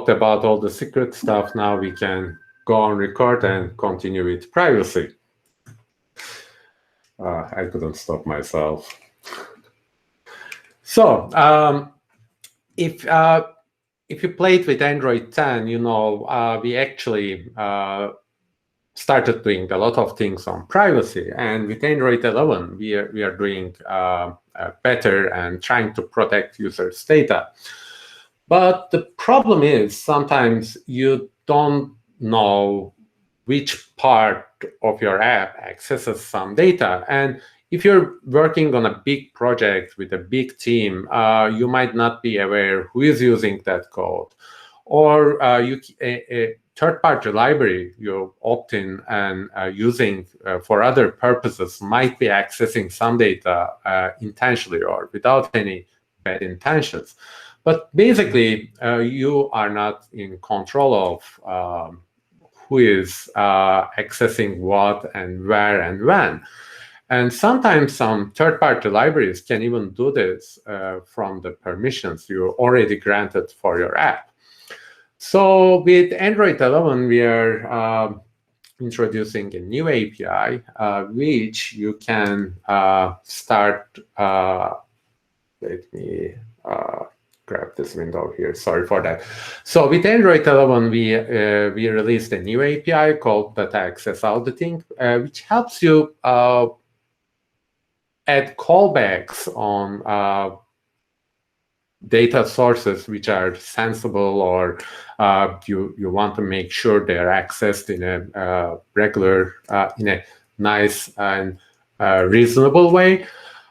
talked about all the secret stuff. Now we can go on record and continue with privacy. I couldn't stop myself. So if you played with Android 10, you know we actually started doing a lot of things on privacy, and with Android 11, we are doing better and trying to protect users' data. But the problem is sometimes you don't know which part of your app accesses some data. And if you're working on a big project with a big team, you might not be aware who is using that code. Or a third-party library you opt in and using for other purposes might be accessing some data intentionally or without any bad intentions. But basically, you are not in control of who is accessing what and where and when. And sometimes some third-party libraries can even do this from the permissions you already granted for your app. So with Android 11, we are introducing a new API, which you can start. Let me grab this window here. Sorry for that. So with Android 11, we released a new API called Data Access Auditing, which helps you add callbacks on data sources which are sensible, or you want to make sure they're accessed in a regular, in a nice and reasonable way.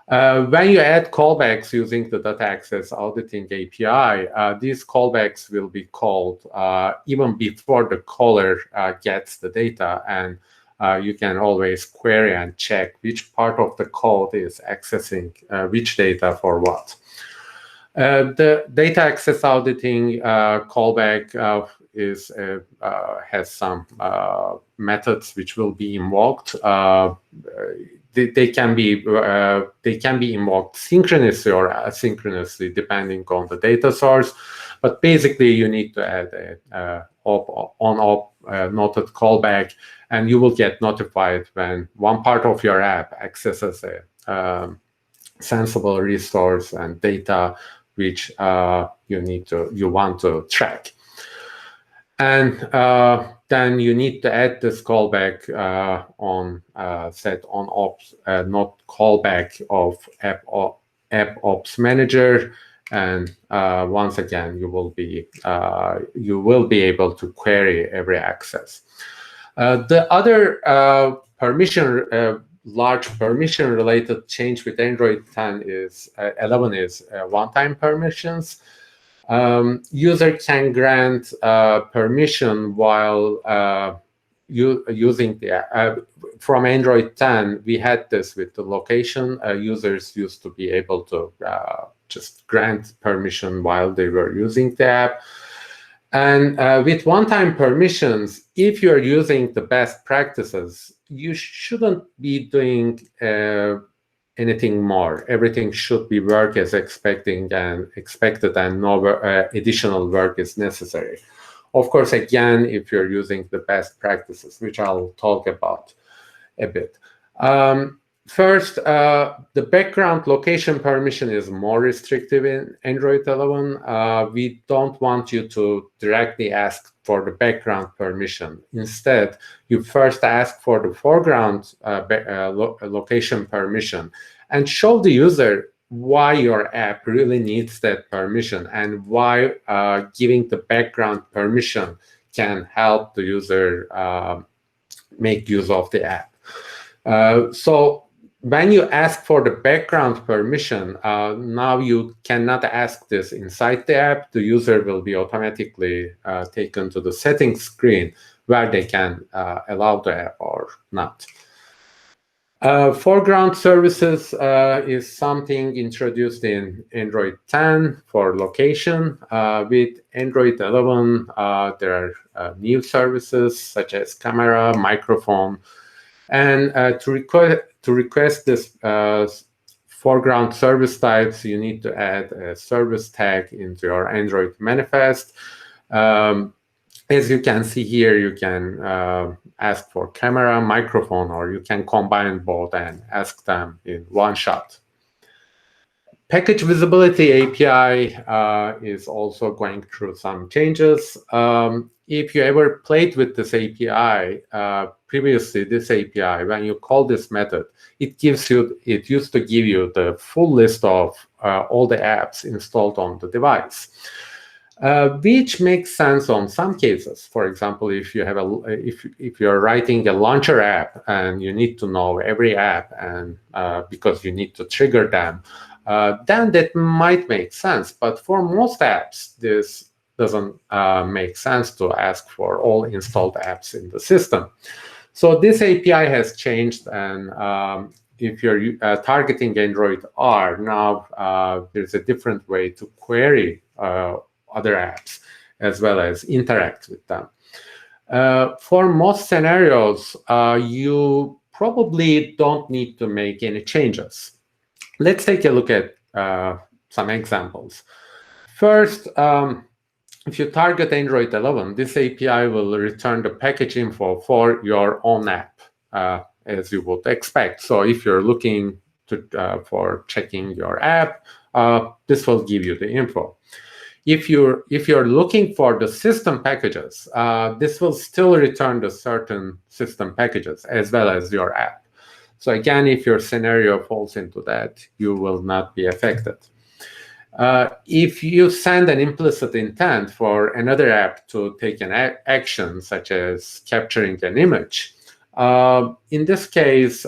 When you add callbacks using the Data Access Auditing API, these callbacks will be called even before the caller gets the data, and you can always query and check which part of the code is accessing which data for what. The Data Access Auditing callback has some methods which will be invoked. They can be invoked synchronously or asynchronously depending on the data source. But basically, you need to add a on-off noted callback, and you will get notified when one part of your app accesses a sensible resource and data which you want to track. And then you need to add this callback on set on ops, not callback of app ops manager. And once again, you will be able to query every access. The other large permission-related change with Android 10 is 11 is one-time permissions. User can grant permission while using the from Android 10. We had this with the location. Users used to be able to just grant permission while they were using the app. And with one-time permissions, if you're using the best practices, you shouldn't be doing anything more. Everything should be work as expected, and no additional work is necessary. Of course, again, if you're using the best practices, which I'll talk about a bit. First, the background location permission is more restrictive in Android 11. We don't want you to directly ask for the background permission. Instead, you first ask for the foreground location permission and show the user why your app really needs that permission and why giving the background permission can help the user make use of the app. So when you ask for the background permission, now you cannot ask this inside the app. The user will be automatically taken to the settings screen where they can allow the app or not. Foreground Services is something introduced in Android 10 for location. With Android 11, there are new services such as camera, microphone, and to request this foreground service types, you need to add a service tag into your Android manifest. As you can see here, you can ask for camera, microphone, or you can combine both and ask them in one shot. Package Visibility API is also going through some changes. If you ever played with this API, previously this API, when you call this method, it used to give you the full list of all the apps installed on the device. Which makes sense on some cases. For example, if you have if you're writing a launcher app and you need to know every app, and because you need to trigger them, then that might make sense. But for most apps, this doesn't make sense to ask for all installed apps in the system. So this API has changed, and if you're targeting Android R, now there's a different way to query other apps as well as interact with them. For most scenarios, you probably don't need to make any changes. Let's take a look at some examples. First, if you target Android 11, this API will return the package info for your own app, as you would expect. So if you're looking for checking your app, this will give you the info. If you're looking for the system packages, this will still return the certain system packages as well as your app. So again, if your scenario falls into that, you will not be affected. If you send an implicit intent for another app to take an action, such as capturing an image, in this case,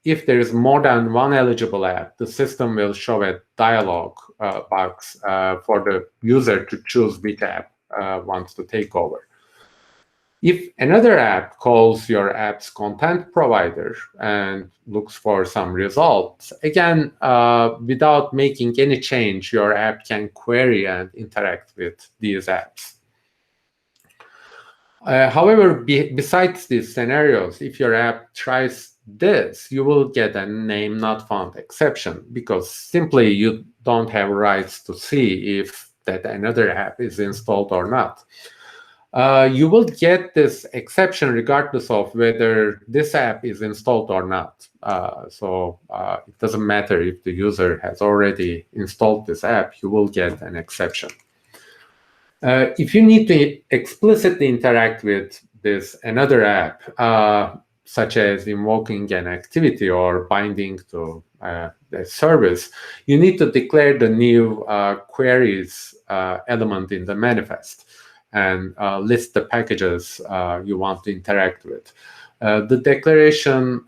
if there is more than one eligible app, the system will show a dialog box for the user to choose which app wants to take over. If another app calls your app's content provider and looks for some results, again, without making any change, your app can query and interact with these apps. However, besides these scenarios, if your app tries this, you will get a name not found exception, because simply you don't have rights to see if that another app is installed or not. You will get this exception regardless of whether this app is installed or not. So it doesn't matter if the user has already installed this app, you will get an exception. If you need to explicitly interact with this another app, such as invoking an activity or binding to a service, you need to declare the new queries element in the manifest and list the packages you want to interact with. The declaration,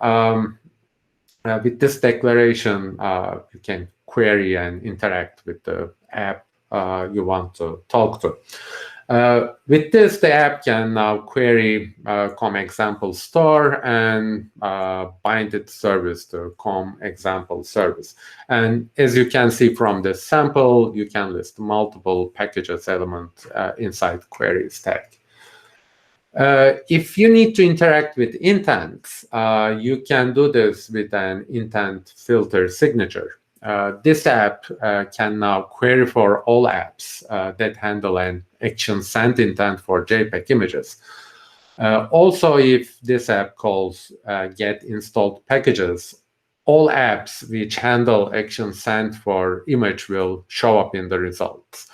with this declaration, you can query and interact with the app you want to talk to. With this, the app can now query com example store and bind its service to com example service. And as you can see from this sample, you can list multiple packages element inside query stack. If you need to interact with intents, you can do this with an intent filter signature. This app can now query for all apps that handle an action sent intent for JPEG images. Also, if this app calls get installed packages, all apps which handle action sent for image will show up in the results.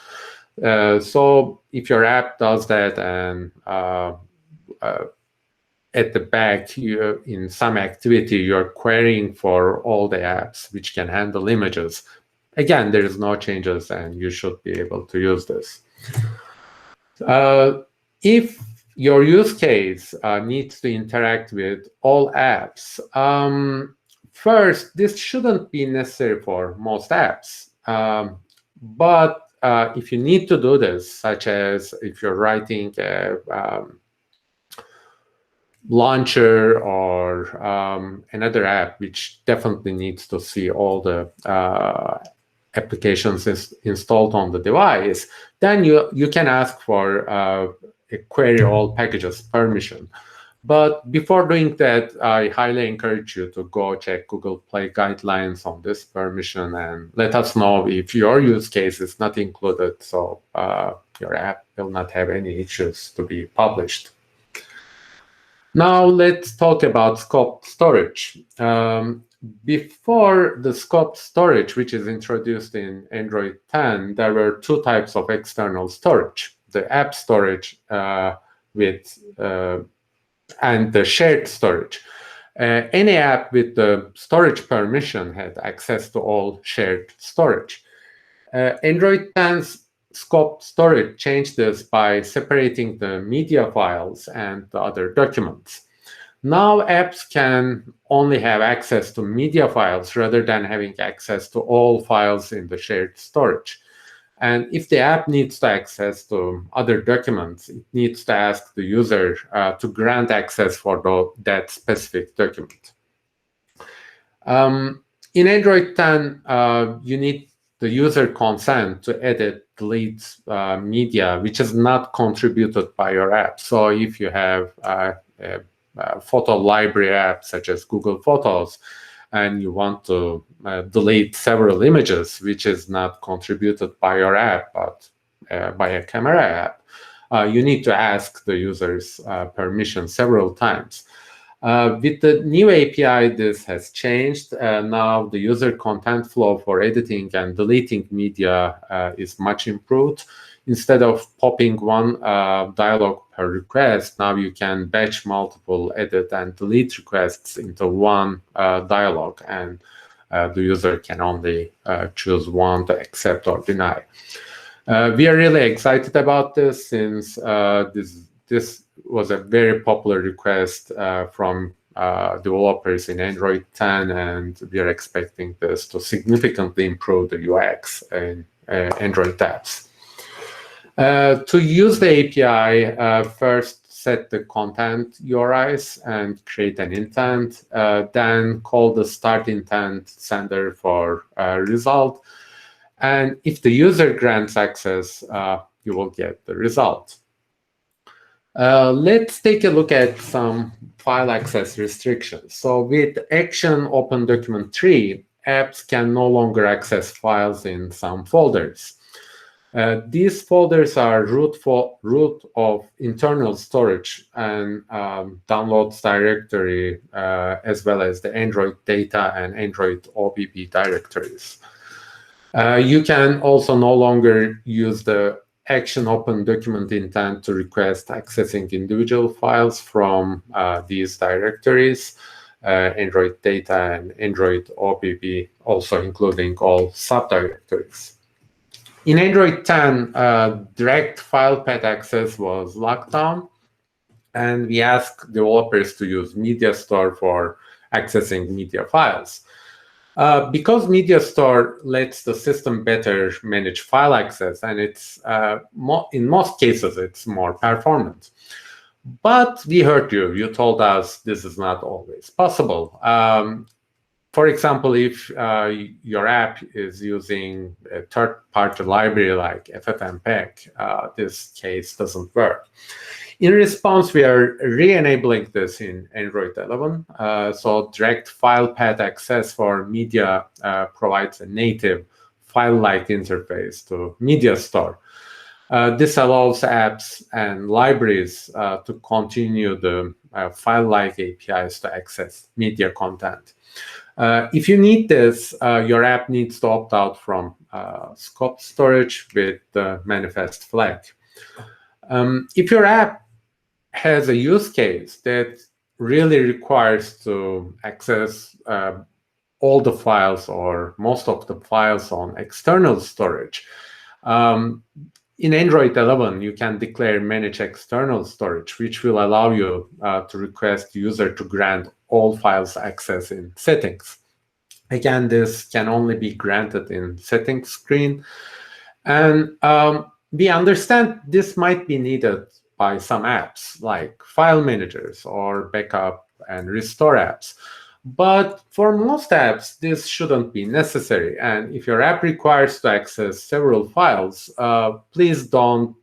So if your app does that and at the back, in some activity, you're querying for all the apps which can handle images. Again, there is no changes, and you should be able to use this. If your use case needs to interact with all apps, first, this shouldn't be necessary for most apps. But if you need to do this, such as if you're writing a launcher or another app which definitely needs to see all the applications installed on the device, then you can ask for a query all packages permission. But before doing that, I highly encourage you to go check Google Play guidelines on this permission and let us know if your use case is not included, so your app will not have any issues to be published. Now let's talk about scoped storage. Before the scoped storage, which is introduced in Android 10, there were two types of external storage: the app storage and the shared storage. Any app with the storage permission had access to all shared storage. Android 10's scoped storage changed this by separating the media files and the other documents. Now apps can only have access to media files rather than having access to all files in the shared storage. And if the app needs to access to other documents, it needs to ask the user to grant access for that specific document. In Android 10, you need the user consent to edit, delete media which is not contributed by your app. So if you have a photo library app such as Google Photos, and you want to delete several images which is not contributed by your app, but by a camera app, you need to ask the user's permission several times. With the new API, this has changed. Now the user content flow for editing and deleting media is much improved. Instead of popping one dialog per request, now you can batch multiple edit and delete requests into one dialog, and the user can only choose one to accept or deny. We are really excited about this, since this was a very popular request from developers in Android 10, and we are expecting this to significantly improve the UX in Android apps. To use the API, first set the content URIs and create an intent, then call the start intent sender for a result. And if the user grants access, you will get the result. Let's take a look at some file access restrictions. So with Action Open Document 3, apps can no longer access files in some folders. These folders are root of internal storage and downloads directory, as well as the Android data and Android OBB directories. You can also no longer use the Action Open Document intent to request accessing individual files from these directories, Android data and Android OBB, also including all subdirectories. In Android 10, direct file path access was locked down, and we asked developers to use Media Store for accessing media files. Because Media Store lets the system better manage file access, and it's in most cases it's more performant. But we heard you. You told us this is not always possible. For example, if your app is using a third-party library like FFmpeg, this case doesn't work. In response, we are re-enabling this in Android 11. So direct file path access for media provides a native file-like interface to Media Store. This allows apps and libraries to continue the file-like APIs to access media content. If you need this, your app needs to opt out from scoped storage with the manifest flag. If your app has a use case that really requires to access all the files or most of the files on external storage, in Android 11, you can declare Manage External Storage, which will allow you to request the user to grant all files access in settings. Again, this can only be granted in settings screen. And we understand this might be needed by some apps like file managers or backup and restore apps. But for most apps, this shouldn't be necessary. And if your app requires to access several files, please don't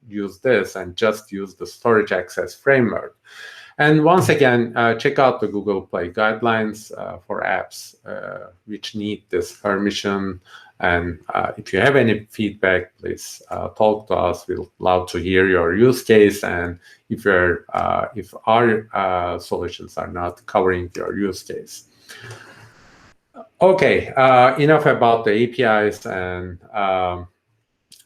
use this and just use the storage access framework. And once again, check out the Google Play guidelines for apps which need this permission. And if you have any feedback, please talk to us. We'd love to hear your use case, and if our solutions are not covering your use case. Okay, enough about the APIs and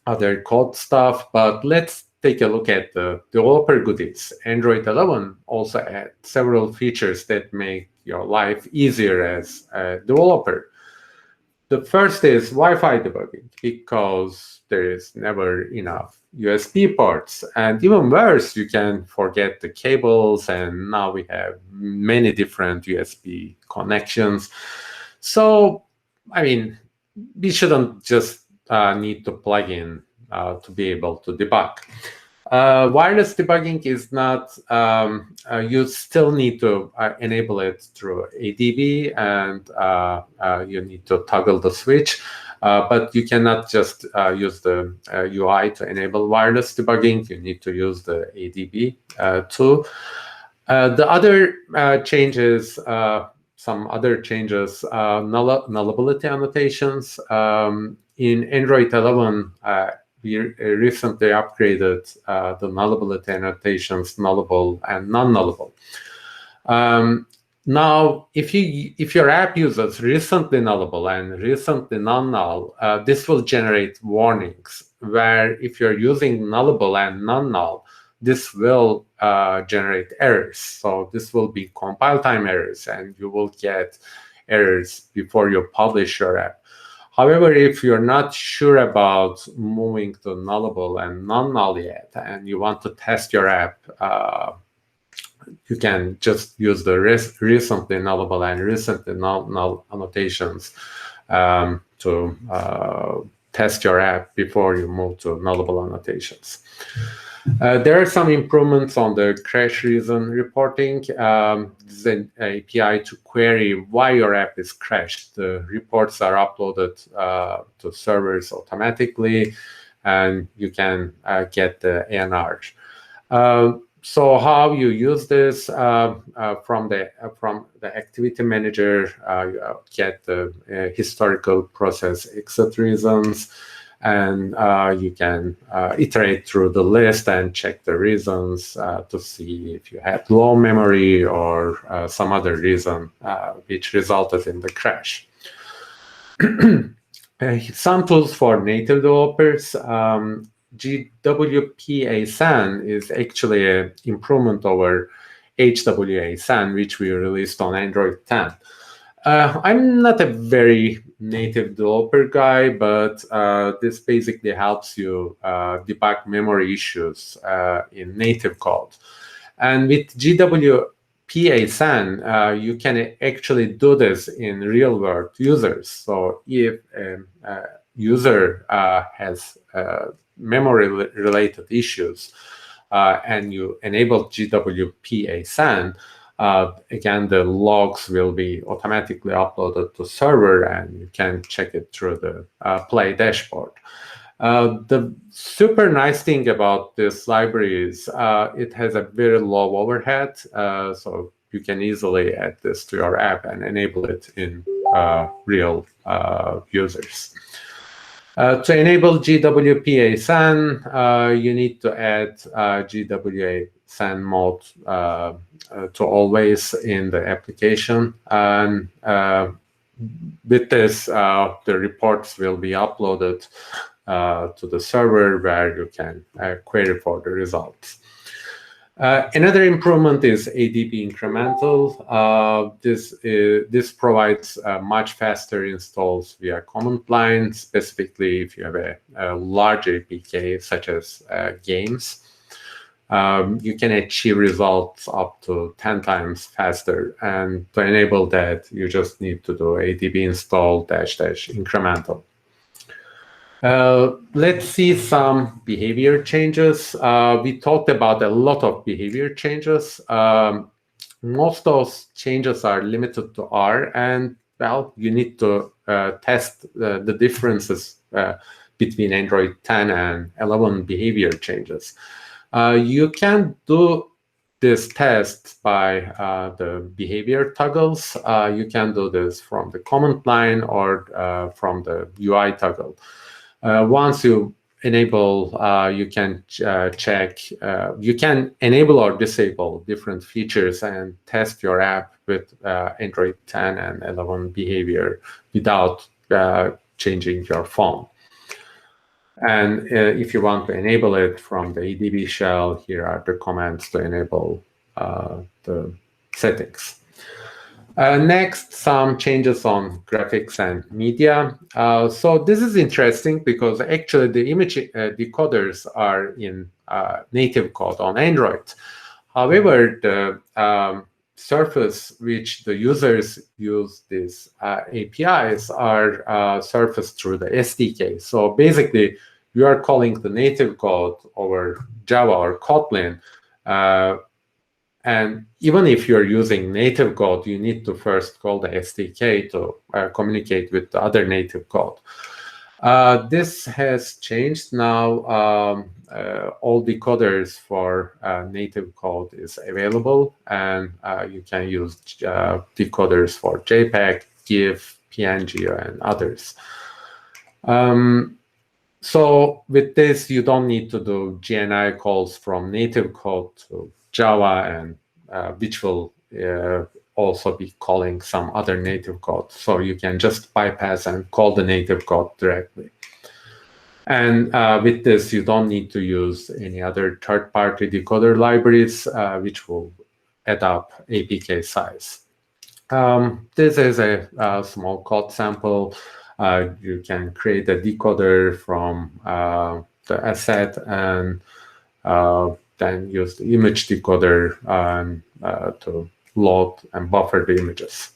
other code stuff, but let's take a look at the developer goodies. Android 11 also adds several features that make your life easier as a developer. The first is Wi-Fi debugging, because there is never enough USB ports. And even worse, you can forget the cables, and now we have many different USB connections. So, I mean, we shouldn't just need to plug in to be able to debug. Wireless debugging is not, you still need to enable it through ADB, and you need to toggle the switch, but you cannot just use the UI to enable wireless debugging. You need to use the ADB too. The other changes, some other changes, nullability annotations. In Android 11, we recently upgraded the nullability annotations, nullable and non-nullable. Now, if your app uses recently nullable and recently non-null, this will generate warnings, where if you're using nullable and non-null, this will generate errors. So this will be compile time errors, and you will get errors before you publish your app. However, if you're not sure about moving to nullable and non-null yet, and you want to test your app, you can just use the recently nullable and recently null annotations to test your app before you move to nullable annotations. There are some improvements on the crash reason reporting. This is an API to query why your app is crashed. The reports are uploaded to servers automatically, and you can get the ANR. So how you use this from the activity manager, you get the historical process exit reasons, and you can iterate through the list and check the reasons to see if you had low memory or some other reason which resulted in the crash. Some tools for native developers. GWP-ASAN is actually an improvement over HWA-SAN, which we released on Android 10. I'm not a very native developer guy, but this basically helps you debug memory issues in native code. And with GWP-ASAN, you can actually do this in real-world users. So if a user has memory-related issues and you enable GWP-ASAN, again, the logs will be automatically uploaded to server, and you can check it through the Play dashboard. The super nice thing about this library is it has a very low overhead, so you can easily add this to your app and enable it in real users. To enable GWP-ASAN, you need to add GWA-SAN mode to always in the application. And with this, the reports will be uploaded to the server where you can query for the results. Another improvement is ADB Incremental. This provides much faster installs via command line, specifically if you have a large APK such as games. You can achieve results up to 10 times faster. And to enable that, you just need to do ADB install -- incremental. Let's see some behavior changes. We talked about a lot of behavior changes. Most of those changes are limited to R, and well, you need to test the differences between Android 10 and 11 behavior changes. You can do this test by the behavior toggles. You can do this from the command line or from the UI toggle. Once you enable, you can check, you can enable or disable different features and test your app with Android 10 and 11 behavior without changing your phone. And if you want to enable it from the ADB shell, here are the commands to enable the settings. Next, some changes on graphics and media. So this is interesting because actually the image decoders are in native code on Android. However, the surface which the users use these APIs are surfaced through the SDK. So basically, you are calling the native code over Java or Kotlin. And even if you're using native code, you need to first call the SDK to communicate with the other native code. This has changed now. All decoders for native code is available, and you can use decoders for JPEG, GIF, PNG, and others. So with this, you don't need to do GNI calls from native code to Java, and which will also be calling some other native code. So you can just bypass and call the native code directly. And with this, you don't need to use any other third-party decoder libraries, which will add up APK size. This is a small code sample. You can create a decoder from the asset and then use the image decoder to load and buffer the images.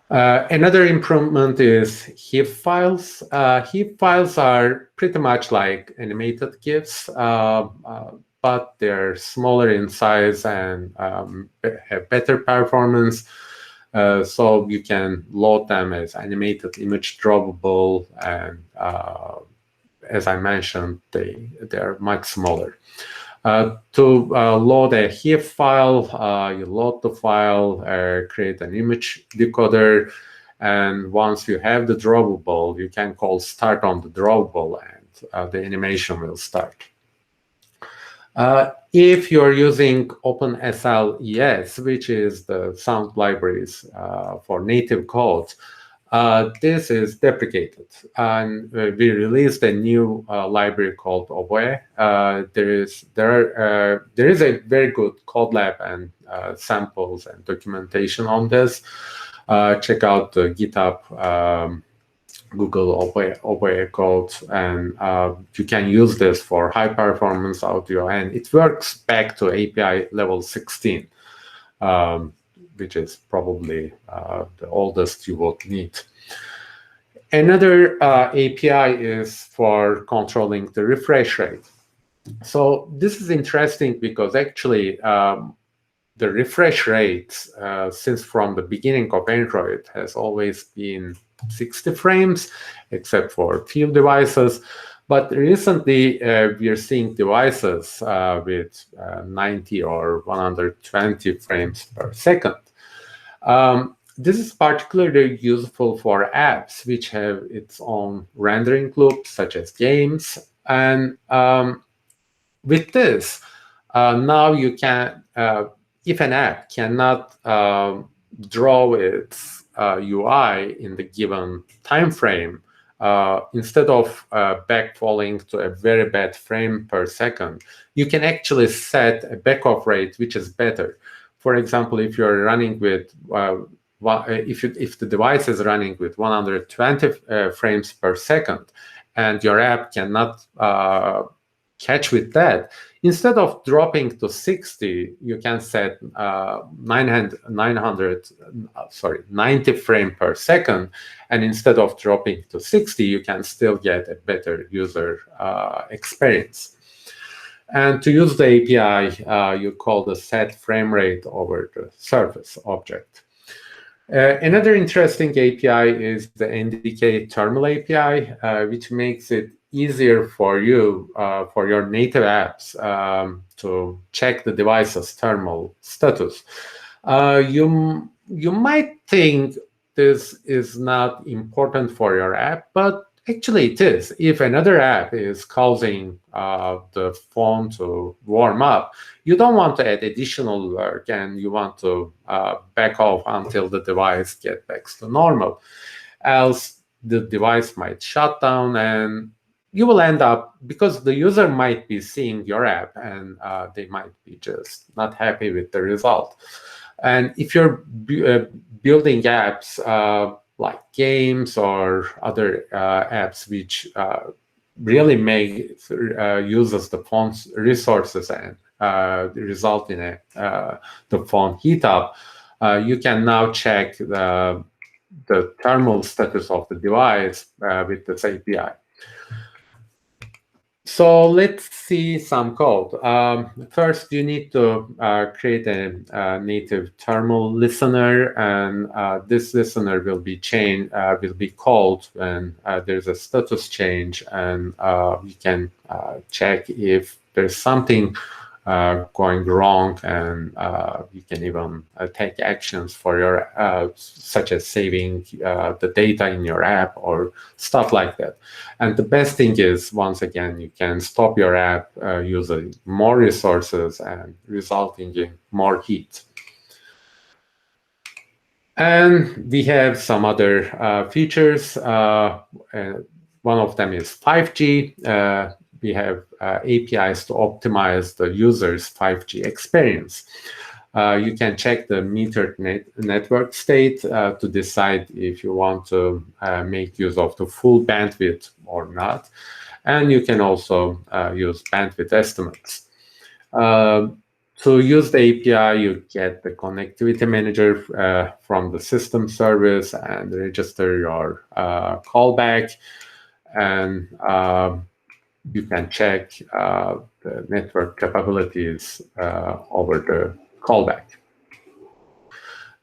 Another improvement is HEIF files. HEIF files are pretty much like animated GIFs, but they're smaller in size and have better performance. So you can load them as animated image drawable, and as I mentioned, they're much smaller. To load a HEIF file, you load the file, create an image decoder, and once you have the drawable, you can call start on the drawable, and the animation will start. If you're using OpenSLES, which is the sound libraries for native code, this is deprecated, and we released a new library called Oboe. There is a very good code lab and samples and documentation on this. Check out the GitHub, Google Oboe code, and you can use this for high performance audio, and it works back to API level 16. Which is probably the oldest you would need. Another API is for controlling the refresh rate. So this is interesting because actually the refresh rate since from the beginning of Android has always been 60 frames, except for few devices. But recently, we are seeing devices with 90 or 120 frames per second. This is particularly useful for apps which have its own rendering loops, such as games. And with this, now you can, if an app cannot draw its UI in the given time frame, instead of backfalling to a very bad frame per second, you can actually set a backoff rate which is better. For example, if you're running with, if the device is running with 120 frames per second, and your app cannot catch with that, instead of dropping to 60, you can set 90 frames per second, and instead of dropping to 60, you can still get a better user experience. And to use the API, you call the set frame rate over the surface object. Another interesting API is the NDK Thermal API, which makes it easier for you, for your native apps, to check the device's thermal status. You might think this is not important for your app, but actually it is. If another app is causing the phone to warm up, you don't want to add additional work, and you want to back off until the device gets back to normal. Else the device might shut down, and you will end up, because the user might be seeing your app and they might be just not happy with the result. And if you're building apps like games or other apps which really make uses the phone's resources and result in the phone heat up, you can now check the thermal status of the device with this API. So let's see some code. First, you need to create a native thermal listener, and this listener will be called when there's a status change, and you can check if there's something going wrong, and you can even take actions for your such as saving the data in your app or stuff like that. And the best thing is, once again, you can stop your app using more resources and resulting in more heat. And we have some other features. One of them is 5G. We have APIs to optimize the user's 5G experience. You can check the metered network state to decide if you want to make use of the full bandwidth or not. And you can also use bandwidth estimates. To use the API, you get the connectivity manager from the system service and register your callback. And you can check the network capabilities over the callback.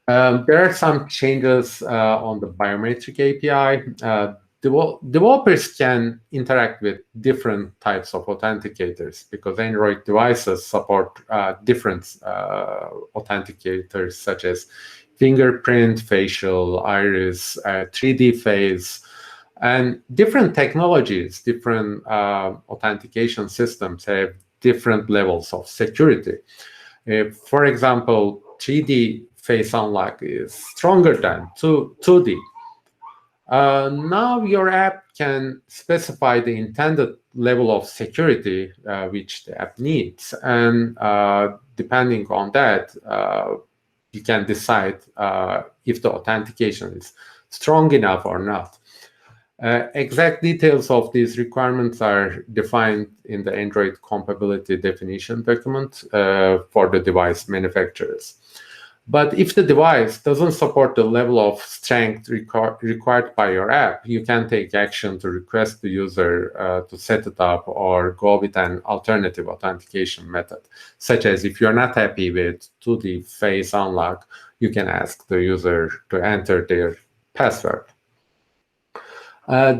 There are some changes on the biometric API. Developers can interact with different types of authenticators because Android devices support different authenticators such as fingerprint, facial, iris, 3D face, and different technologies, different authentication systems have different levels of security. For example, 3D face unlock is stronger than 2D. Now your app can specify the intended level of security which the app needs, and depending on that, you can decide if the authentication is strong enough or not. Exact details of these requirements are defined in the Android compatibility definition document for the device manufacturers. But if the device doesn't support the level of strength required by your app, you can take action to request the user to set it up or go with an alternative authentication method, such as if you're not happy with 2D face unlock, you can ask the user to enter their password.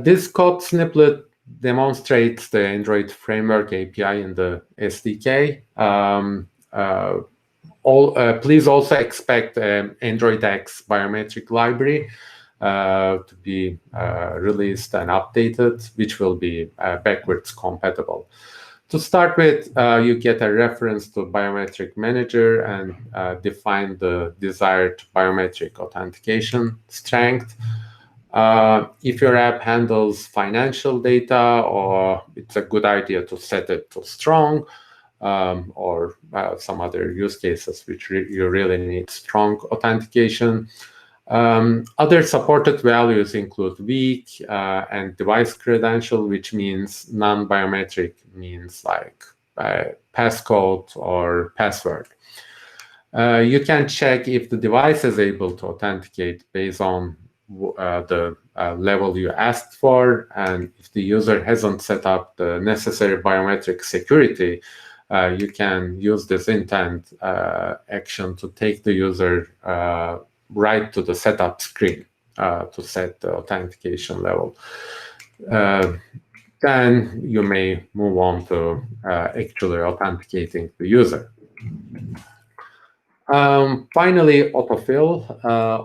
This code snippet demonstrates the Android Framework API in the SDK. Please also expect Android X biometric library to be released and updated, which will be backwards compatible. To start with, you get a reference to Biometric Manager and define the desired biometric authentication strength. If your app handles financial data, or it's a good idea to set it to strong, or some other use cases which you really need strong authentication. Other supported values include weak and device credential, which means non-biometric, means like passcode or password. You can check if the device is able to authenticate based on the level you asked for, and if the user hasn't set up the necessary biometric security, you can use this intent action to take the user right to the setup screen to set the authentication level. then you may move on to actually authenticating the user. Finally, autofill.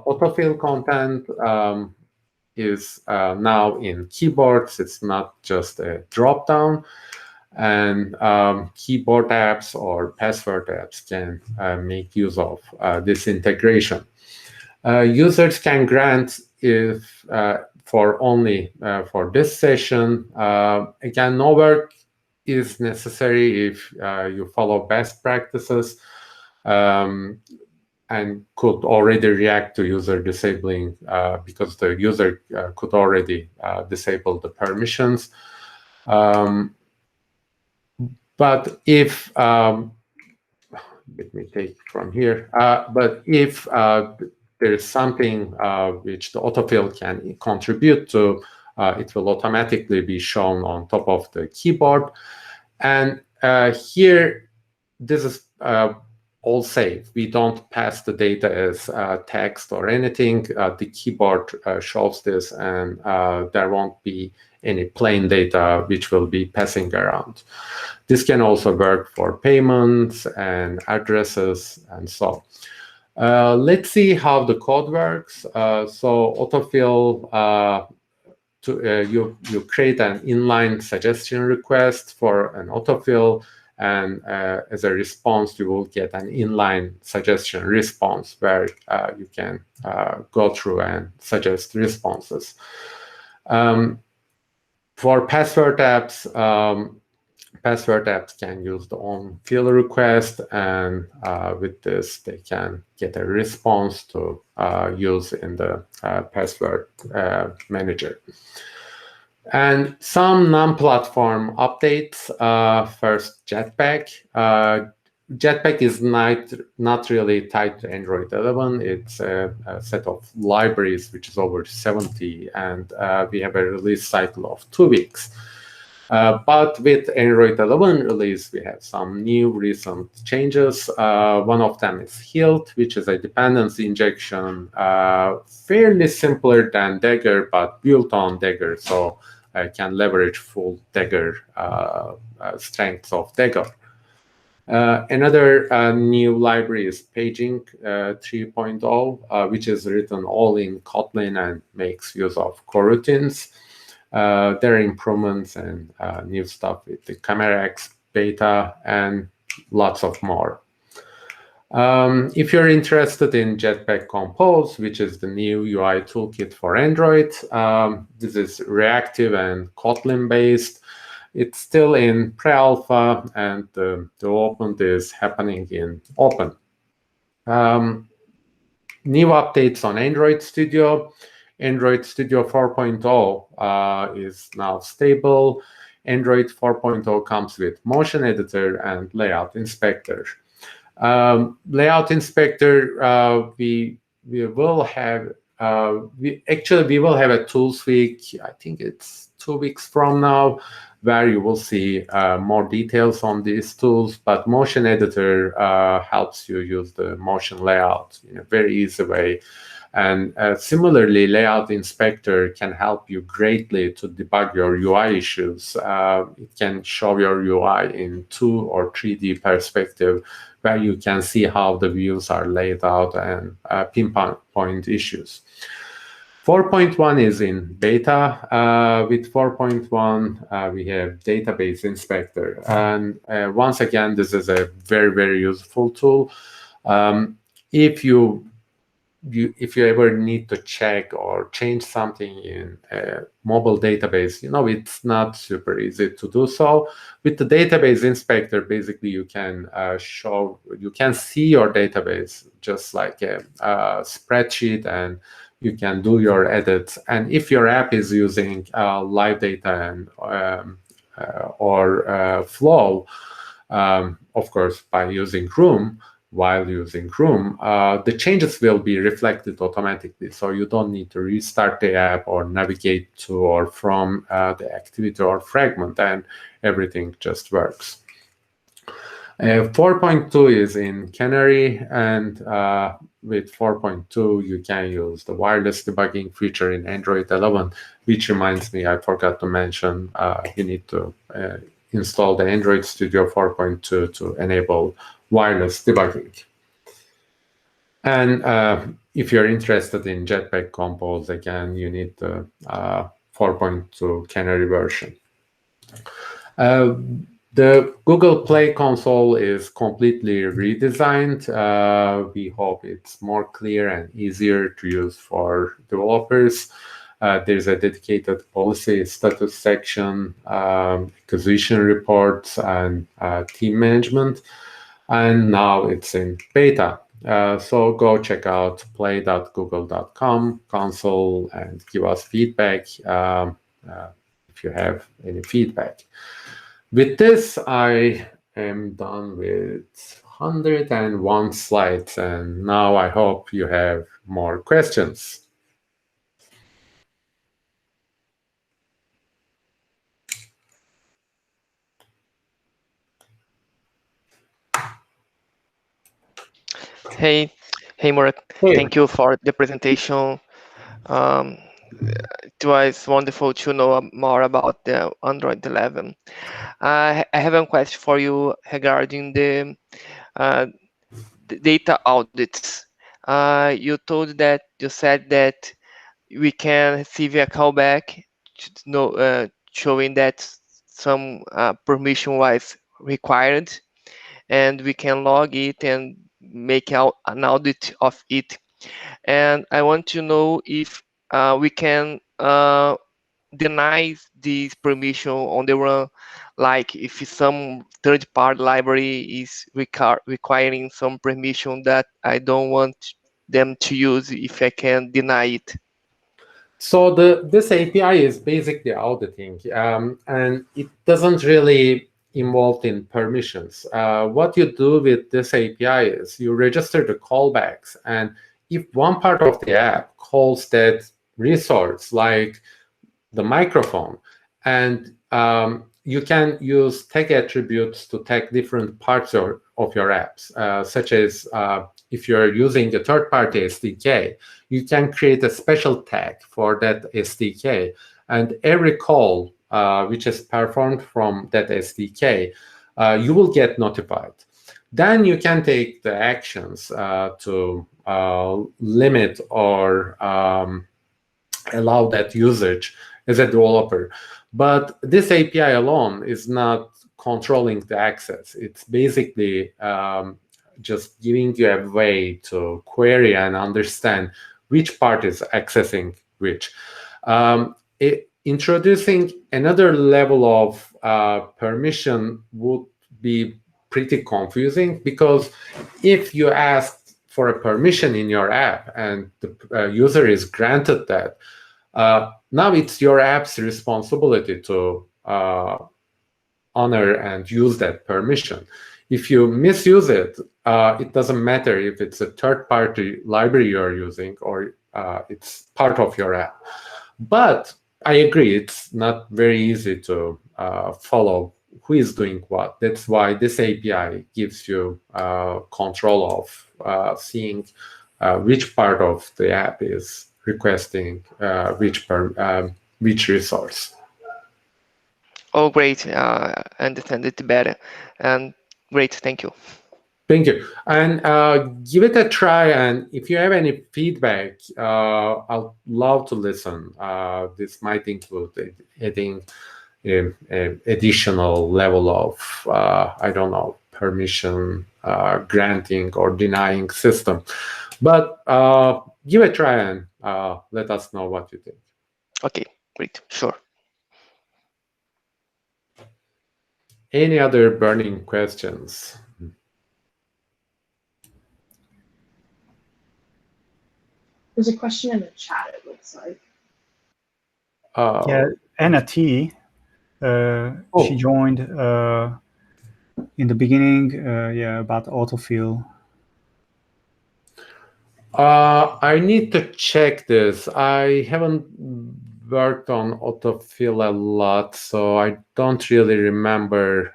Autofill content is now in keyboards. It's not just a drop-down. And keyboard apps or password apps can make use of this integration. Users can grant if for only for this session. Again, no work is necessary if you follow best practices and could already react to user disabling because the user could already disable the permissions. But if let me take from here. But if there is something which the autofill can contribute to, it will automatically be shown on top of the keyboard. And here, this is all safe. We don't pass the data as text or anything. The keyboard shows this, and there won't be any plain data which will be passing around. This can also work for payments and addresses and so on. Let's see how the code works. So autofill, you create an inline suggestion request for an autofill, and as a response, you will get an inline suggestion response where you can go through and suggest responses. For password apps, can use the own fill request, and with this, they can get a response to use in the password manager. And some non-platform updates. First, Jetpack. Jetpack is not really tied to Android 11. It's a set of libraries which is over 70, and we have a release cycle of 2 weeks. But with Android 11 release, we have some new recent changes. One of them is Hilt, which is a dependency injection, fairly simpler than Dagger, but built on Dagger, so I can leverage full Dagger strengths of Dagger. Another new library is Paging 3.0, which is written all in Kotlin and makes use of coroutines. There are improvements and new stuff with the CameraX beta and lots of more. If you're interested in Jetpack Compose, which is the new UI toolkit for Android, this is reactive and Kotlin based. It's still in pre-alpha, and the open is happening in open. New updates on Android Studio. Android Studio 4.0 is now stable. Android 4.0 comes with Motion Editor and Layout Inspector. Layout Inspector, we will have we will have a tools week. I think it's 2 weeks from now, where you will see more details on these tools. But Motion Editor helps you use the motion layout in a very easy way. And similarly, Layout Inspector can help you greatly to debug your UI issues. It can show your UI in 2 or 3D perspective, where you can see how the views are laid out and pinpoint issues. 4.1 is in beta. With 4.1, we have Database Inspector. And once again, this is a very, very useful tool. If you ever need to check or change something in a mobile database, it's not super easy to do so. With the Database Inspector, basically you can see your database just like a spreadsheet, and you can do your edits. And if your app is using live data and or Flow, of course, by using Room, the changes will be reflected automatically. So you don't need to restart the app or navigate to or from the activity or fragment, and everything just works. 4.2 is in Canary, and with 4.2 you can use the wireless debugging feature in Android 11, which reminds me, I forgot to mention, you need to install the Android Studio 4.2 to enable wireless debugging. And if you're interested in Jetpack Compose, again, you need the 4.2 Canary version. The Google Play console is completely redesigned. We hope it's more clear and easier to use for developers. There's a dedicated policy status section, acquisition reports, and team management. And now it's in beta. So go check out play.google.com console and give us feedback if you have any feedback. With this, I am done with 101 slides, and now I hope you have more questions. Hey, Murat. Hey. Thank you for the presentation. It was wonderful to know more about the Android 11. I have a question for you regarding the data audits. You said that we can receive a callback showing that some permission was required, and we can log it and make out an audit of it. And I want to know if we can deny this permission on the run, like if some third-party library is requiring some permission that I don't want them to use, if I can deny it. So this API is basically auditing, and it doesn't really involve in permissions. What you do with this API is you register the callbacks, and if one part of the app calls that resource, like the microphone, and you can use tag attributes to tag different parts of your apps, such as if you're using a third-party SDK, you can create a special tag for that SDK, and every call which is performed from that SDK, you will get notified. Then you can take the actions to limit or allow that usage as a developer. But this API alone is not controlling the access. It's basically just giving you a way to query and understand which part is accessing which. Introducing another level of permission would be pretty confusing, because if you ask for a permission in your app and the user is granted that, now it's your app's responsibility to honor and use that permission. If you misuse it, it doesn't matter if it's a third-party library you're using or it's part of your app. But I agree, it's not very easy to follow who is doing what. That's why this API gives you control of seeing which part of the app is requesting which resource. Oh, great. I understand it better. And great, thank you. Thank you. And give it a try. And if you have any feedback, I'll love to listen. This might include adding additional level of, I don't know, permission granting or denying system. But give it a try and let us know what you think. Okay, great, sure. Any other burning questions? There's a question in the chat, it looks like. Yeah, Anna T. She joined in the beginning, about autofill. I need to check this. I haven't worked on autofill a lot, so I don't really remember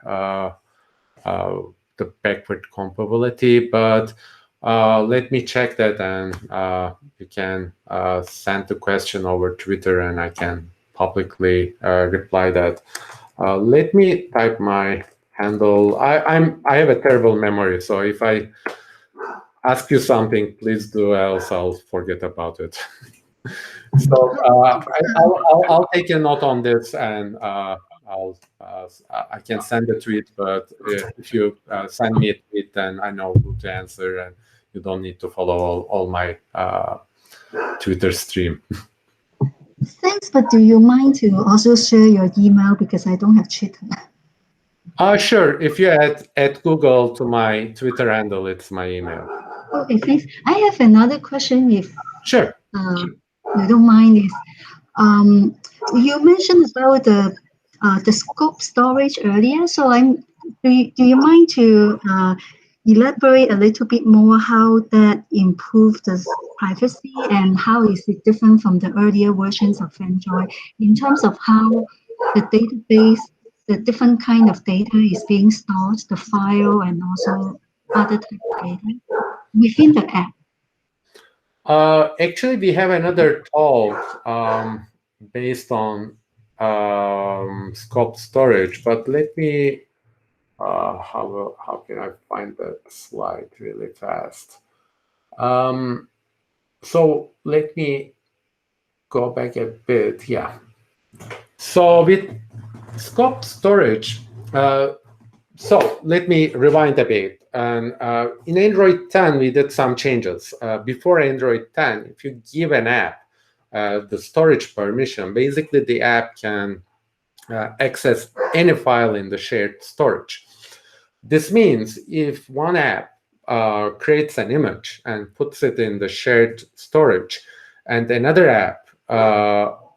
the backward compatibility, but let me check that, and you can send the question over Twitter, and I can publicly reply that. Let me type my handle. I have a terrible memory, so if I ask you something, please do, else I'll forget about it. So I'll take a note on this, and I can send a tweet. But if you send me a tweet, then I know who to answer, and you don't need to follow all my Twitter stream. Thanks, but do you mind to also share your email, because I don't have Twitter? Sure. If you add Google to my Twitter handle, it's my email. Okay, thanks. I have another question, if Sure. you don't mind. Is you mentioned about the scope storage earlier, so do you mind to elaborate a little bit more how that improves the privacy, and how is it different from the earlier versions of Android in terms of how the database, the different kind of data is being stored, the file, and also other type of data within the app? Actually, we have another talk based on scope storage, but let me, how can I find that slide really fast? So let me go back a bit. Yeah. So with scope storage, so let me rewind a bit. And in Android 10, we did some changes. Before Android 10, if you give an app the storage permission, basically the app can access any file in the shared storage. This means if one app creates an image and puts it in the shared storage, and another app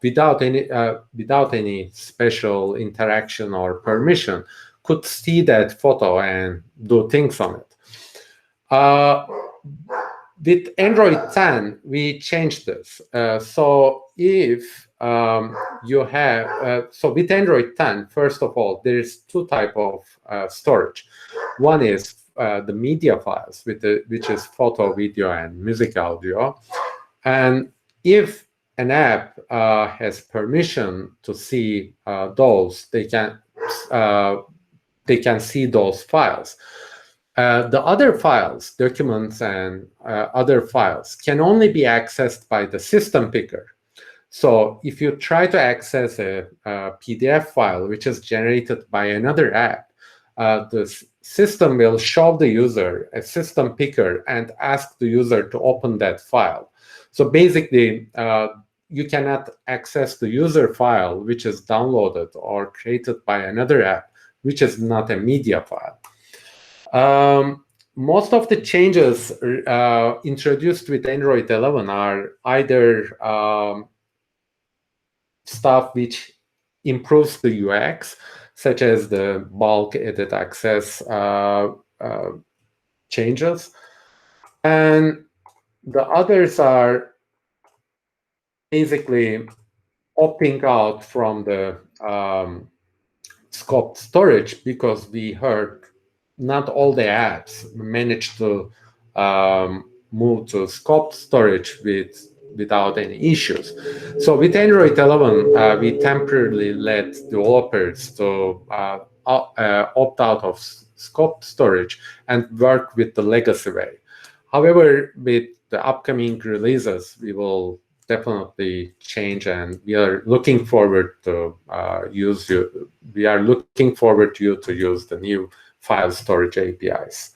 without any special interaction or permission could see that photo and do things on it. With Android 10, we changed this. So if you have, so with Android 10, first of all, there's two types of storage. One is the media files, which is photo, video, and music audio. And if an app has permission to see those, they can see those files. The other files, documents and other files, can only be accessed by the system picker. So if you try to access a PDF file which is generated by another app, the system will show the user a system picker and ask the user to open that file. So basically, you cannot access the user file which is downloaded or created by another app, which is not a media file. Most of the changes introduced with Android 11 are either stuff which improves the UX, such as the bulk edit access changes, and the others are basically opting out from the scope storage, because we heard not all the apps managed to move to scope storage without any issues. So with Android 11, we temporarily let developers to opt out of scope storage and work with the legacy way. However, with the upcoming releases, we will definitely change, and we are looking forward to use you. We are looking forward to you to use the new file storage APIs.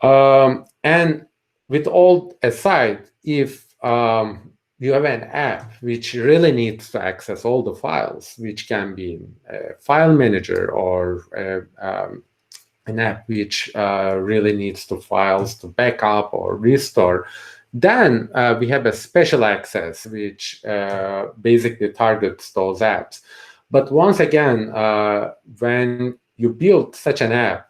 And with all aside, if you have an app which really needs to access all the files, which can be a file manager or an app which really needs the files to back-up or restore, then we have a special access which basically targets those apps. But once again, when you build such an app,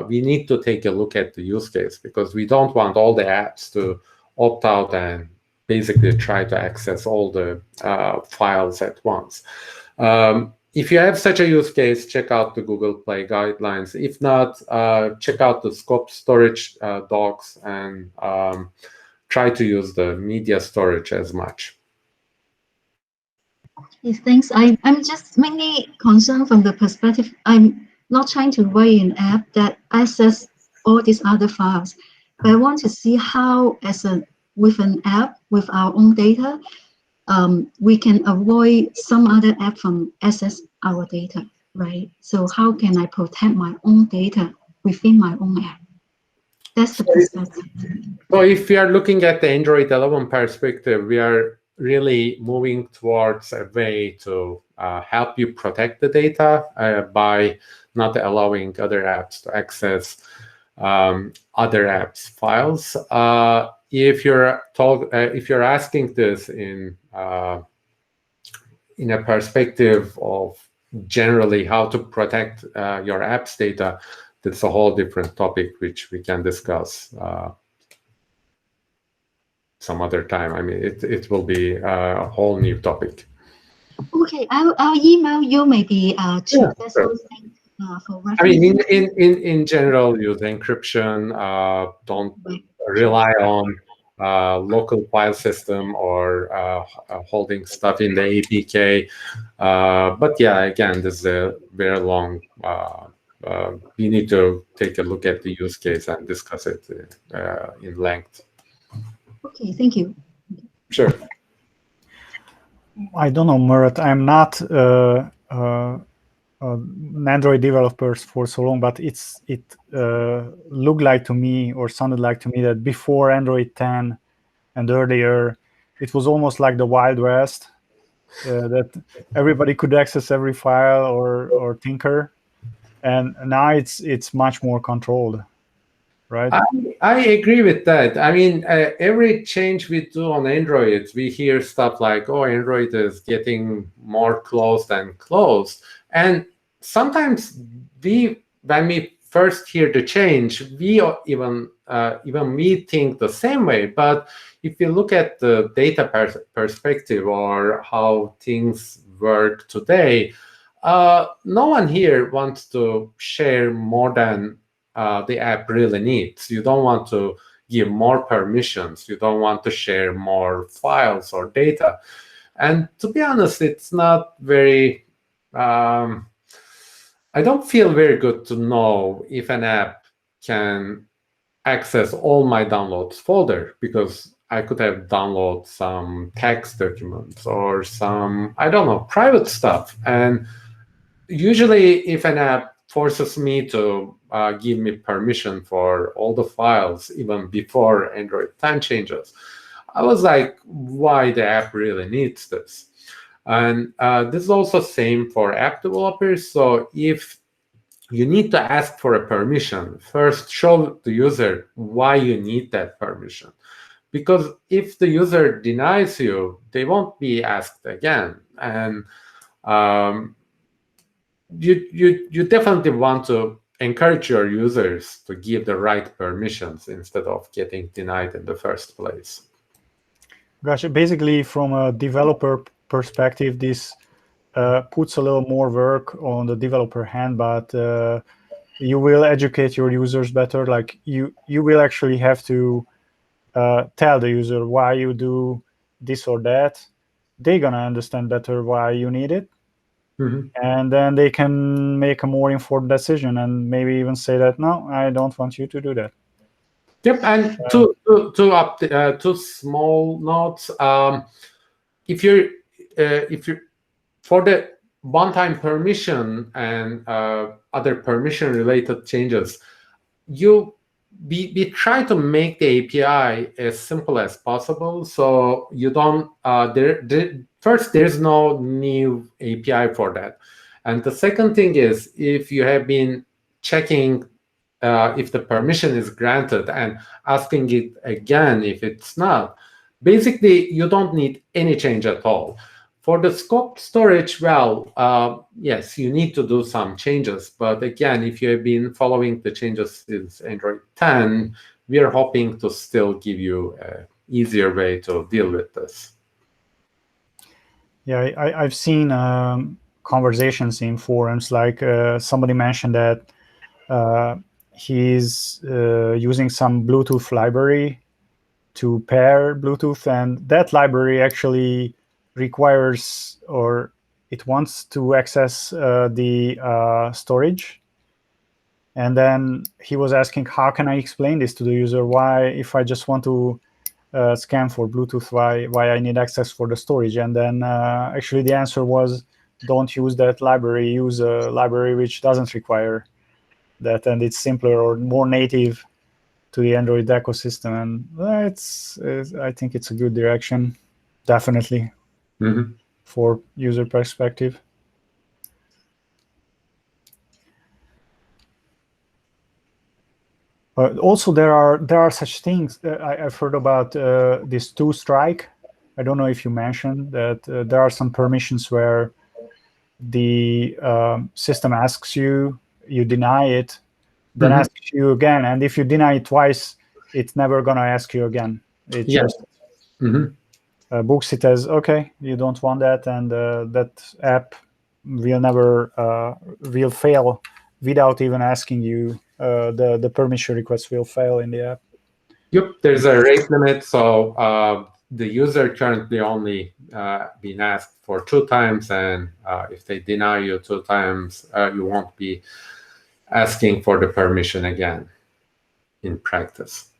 we need to take a look at the use case, because we don't want all the apps to opt out and basically try to access all the files at once. if you have such a use case, check out the Google Play guidelines. If not, check out the scope storage docs and try to use the media storage as much. Yes, thanks. I'm just mainly concerned from the perspective, I'm not trying to write an app that access all these other files, but I want to see how, with an app with our own data, we can avoid some other app from access our data, right? So how can I protect my own data within my own app? That's the perspective. So if we are looking at the Android 11 perspective, we are really moving towards a way to help you protect the data by not allowing other apps to access other apps' files. If you're asking this in a perspective of generally how to protect your app's data, that's a whole different topic which we can discuss some other time. I mean, it will be a whole new topic. Okay, I'll email you maybe Sure. for reference. I mean, in general, use encryption. Don't rely on local file system or holding stuff in the APK. But yeah, again, this is a very long. We need to take a look at the use case and discuss it in length. Okay, thank you. Sure. I don't know, Murat. I'm not an Android developer for so long, but it looked like to me, or sounded like to me, that before Android 10 and earlier, it was almost like the Wild West, that everybody could access every file or tinker, and now it's much more controlled, right? I agree with that. I mean, every change we do on Android, we hear stuff like, "Oh, Android is getting more closed and closed," and sometimes when we first hear the change, we even we think the same way. But if you look at the data perspective or how things work today, no one here wants to share more than the app really needs. You don't want to give more permissions. You don't want to share more files or data. And to be honest, it's not very, I don't feel very good to know if an app can access all my downloads folder, because I could have downloaded some text documents or some, I don't know, private stuff. And usually if an app forces me to give me permission for all the files, even before Android 10 changes, I was like, why the app really needs this? And this is also same for app developers. So if you need to ask for a permission, first show the user why you need that permission. Because if the user denies you, they won't be asked again. And you definitely want to encourage your users to give the right permissions instead of getting denied in the first place. Gotcha. Basically, from a developer perspective, this puts a little more work on the developer hand, but you will educate your users better. Like you will actually have to tell the user why you do this or that. They're gonna understand better why you need it. Mm-hmm. And then they can make a more informed decision and maybe even say that, no, I don't want you to do that. Yep, and two small notes. If you're for the one-time permission and other permission-related changes, we try to make the API as simple as possible. So you don't first, there's no new API for that. And the second thing is, if you have been checking if the permission is granted and asking it again if it's not, basically you don't need any change at all. For the scope storage, well, yes, you need to do some changes. But again, if you have been following the changes since Android 10, we are hoping to still give you an easier way to deal with this. Yeah, I've seen conversations in forums. Like somebody mentioned that he's using some Bluetooth library to pair Bluetooth, and that library actually requires, or it wants to access the storage. And then he was asking, how can I explain this to the user? Why, if I just want to scan for Bluetooth, why I need access for the storage? And then actually the answer was, don't use that library, use a library which doesn't require that, and it's simpler or more native to the Android ecosystem. And I think it's a good direction, definitely, for user perspective. Also, there are such things. I've heard about this two-strike. I don't know if you mentioned that there are some permissions where the system asks you, you deny it, then asks you again, and if you deny it twice, it's never going to ask you again. It just books it as, okay, you don't want that, and that app will never will fail without even asking you. The permission request will fail in the app. Yep, there's a rate limit, so the user currently only been asked for 2 times, and if they deny you 2 times, you won't be asking for the permission again in practice.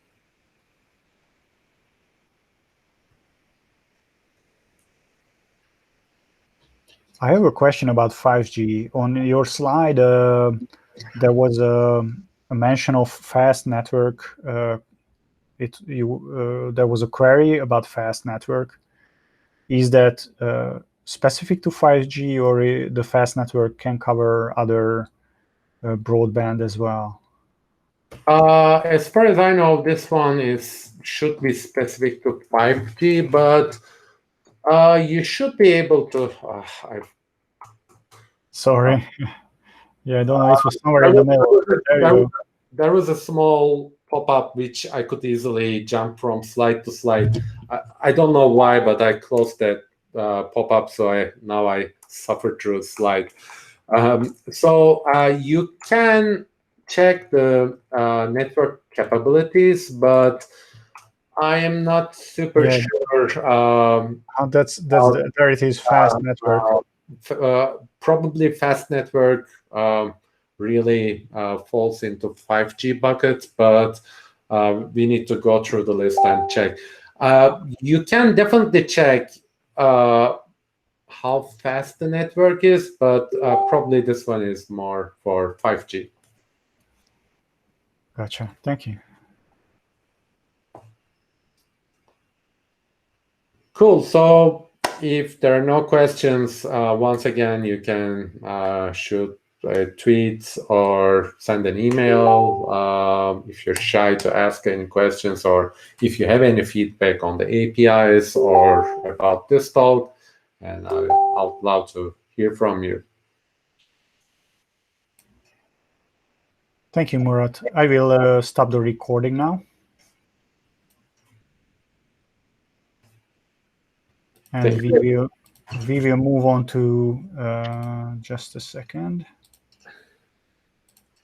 I have a question about 5G. On your slide, there was a mention of fast network. There was a query about fast network. Is that specific to 5G, or the fast network can cover other broadband as well? As far as I know, this one should be specific to 5G, but you should be able to. Sorry. Yeah, I don't know. It was somewhere in the middle. There was a small pop-up which I could easily jump from slide to slide. I don't know why, but I closed that pop-up, so now I suffer through a slide. So you can check the network capabilities, but I am not super sure. There it is, fast network. Probably fast network really falls into 5G buckets, but we need to go through the list and check. You can definitely check how fast the network is, but probably this one is more for 5G. Gotcha. Thank you. Cool. So if there are no questions, once again, you can shoot a tweet or send an email if you're shy to ask any questions, or if you have any feedback on the APIs or about this talk, and I'd love to hear from you. Thank you, Murat. I will stop the recording now. And we will move on to just a second.